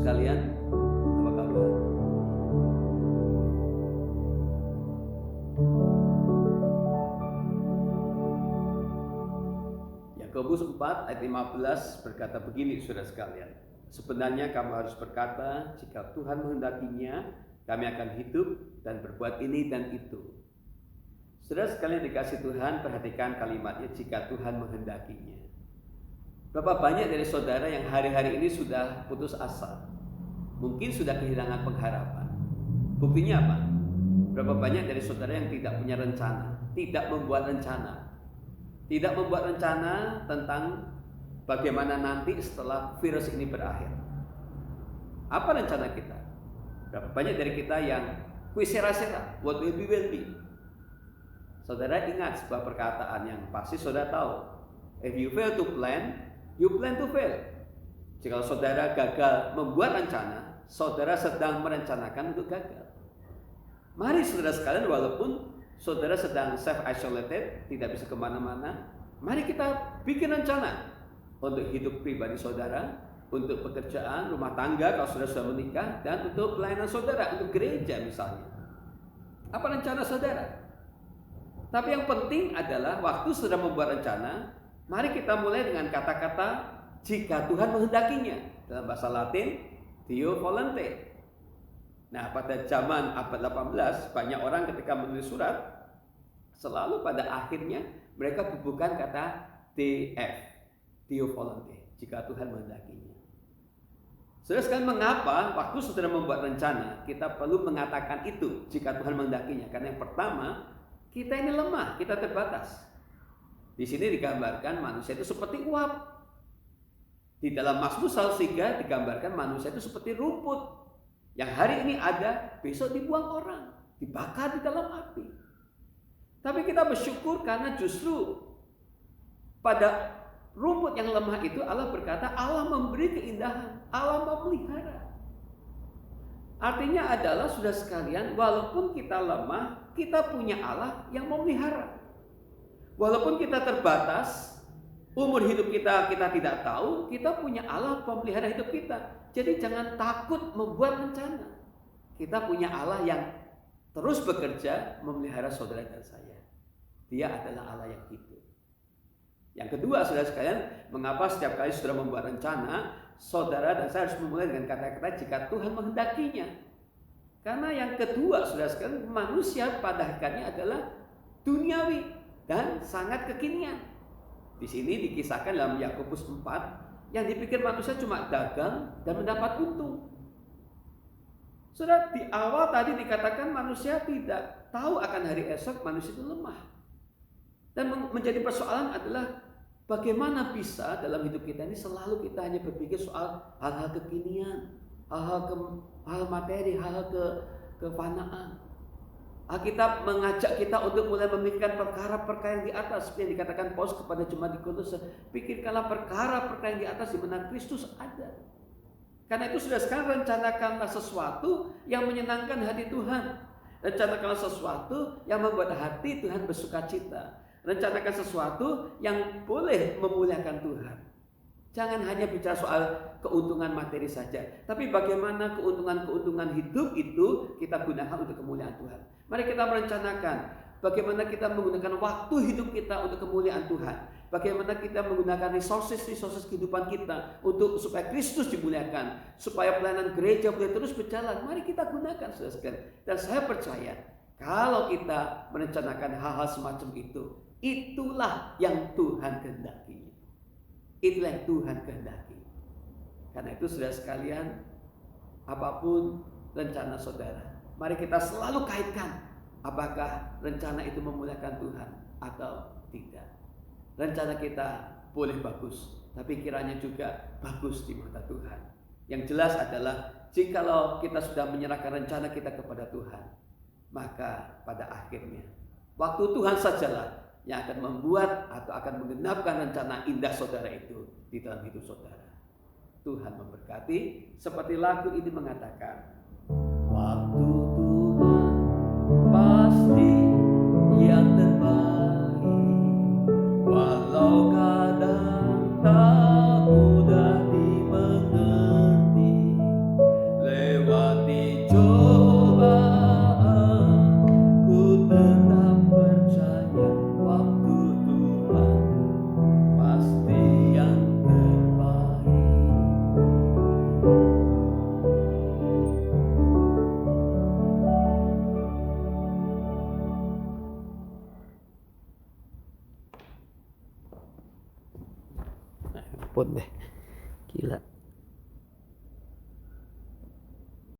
sekalian, apa kabar? Yakobus 4 ayat 15 berkata begini, saudara sekalian. Sebenarnya kamu harus berkata, jika Tuhan menghendakinya, kami akan hidup dan berbuat ini dan itu. Saudara sekalian dikasih Tuhan, perhatikan kalimatnya, jika Tuhan menghendakinya. Berapa banyak dari saudara yang hari-hari ini sudah putus asa? Mungkin sudah kehilangan pengharapan. Buktinya apa? Berapa banyak dari saudara yang tidak punya rencana, tidak membuat rencana, tidak membuat rencana tentang bagaimana nanti setelah virus ini berakhir. Apa rencana kita? Berapa banyak dari kita yang kuisera-sera, what will be will be. Saudara ingat sebuah perkataan yang pasti saudara tahu. If you fail to plan, you plan to fail. Jika saudara gagal membuat rencana, saudara sedang merencanakan untuk gagal. Mari saudara sekalian, walaupun saudara sedang self-isolated, tidak bisa kemana-mana, mari kita bikin rencana untuk hidup pribadi saudara, untuk pekerjaan, rumah tangga kalau saudara sudah menikah, dan untuk pelayanan saudara, untuk gereja misalnya. Apa rencana saudara? Tapi yang penting adalah waktu saudara membuat rencana, mari kita mulai dengan kata-kata jika Tuhan menghendakinya. Dalam bahasa Latin, Deo volente. Nah, pada zaman abad 18, banyak orang ketika menulis surat, selalu pada akhirnya mereka bubuhkan kata DF, Deo volente, jika Tuhan menghendakinya. Saudara sekalian, mengapa waktu saudara membuat rencana, kita perlu mengatakan itu, jika Tuhan menghendakinya? Karena yang pertama, kita ini lemah, kita terbatas. Di sini digambarkan manusia itu seperti uap. Di dalam Mazmur 103 digambarkan manusia itu seperti rumput yang hari ini ada, besok dibuang orang, dibakar di dalam api. Tapi kita bersyukur karena justru pada rumput yang lemah itu Allah berkata, Allah memberi keindahan, Allah memelihara. Artinya adalah sudah sekalian, walaupun kita lemah, kita punya Allah yang memelihara. Walaupun kita terbatas, umur hidup kita tidak tahu, kita punya Allah pemelihara hidup kita. Jadi jangan takut membuat rencana. Kita punya Allah yang terus bekerja memelihara saudara dan saya. Dia adalah Allah yang hidup. Yang kedua, saudara sekalian, mengapa setiap kali saudara membuat rencana, saudara dan saya harus memulai dengan kata-kata jika Tuhan menghendakinya. Karena yang kedua, saudara sekalian, manusia pada hakikatnya adalah duniawi dan sangat kekinian. Di sini dikisahkan dalam Yakobus 4, yang dipikir manusia cuma dagang dan mendapat untung. Saudara, di awal tadi dikatakan manusia tidak tahu akan hari esok, manusia itu lemah. Dan menjadi persoalan adalah bagaimana bisa dalam hidup kita ini selalu kita hanya berpikir soal hal-hal kekinian, hal materi, hal kefanaan. Alkitab mengajak kita untuk mulai memikirkan perkara-perkara yang di atas. Seperti yang dikatakan Paulus kepada jemaat di Kolose, pikirkanlah perkara-perkara yang di atas di mana Kristus ada. Karena itu sudah sekarang rencanakanlah sesuatu yang menyenangkan hati Tuhan. Rencanakanlah sesuatu yang membuat hati Tuhan bersuka cita. Rencanakan sesuatu yang boleh memuliakan Tuhan. Jangan hanya bicara soal keuntungan materi saja, tapi bagaimana keuntungan-keuntungan hidup itu kita gunakan untuk kemuliaan Tuhan. Mari kita merencanakan bagaimana kita menggunakan waktu hidup kita untuk kemuliaan Tuhan. Bagaimana kita menggunakan resources kehidupan kita untuk supaya Kristus dimuliakan, supaya pelayanan gereja boleh terus berjalan. Mari kita gunakan, saudara-saudara. Dan saya percaya kalau kita merencanakan hal-hal semacam itu, itulah yang Tuhan kehendaki. Itulah yang Tuhan kehendaki. Karena itu saudara sekalian, apapun rencana saudara, mari kita selalu kaitkan apakah rencana itu memuliakan Tuhan atau tidak. Rencana kita boleh bagus, tapi kiranya juga bagus di mata Tuhan. Yang jelas adalah jikalau kita sudah menyerahkan rencana kita kepada Tuhan, maka pada akhirnya waktu Tuhan sajalah yang akan membuat atau akan menggenapkan rencana indah saudara itu di dalam hidup saudara. Tuhan memberkati, seperti lagu ini mengatakan, waktu Tuhan pasti yang terbaik, walau kadang tak mudah dimengerti. telepon deh. Gila.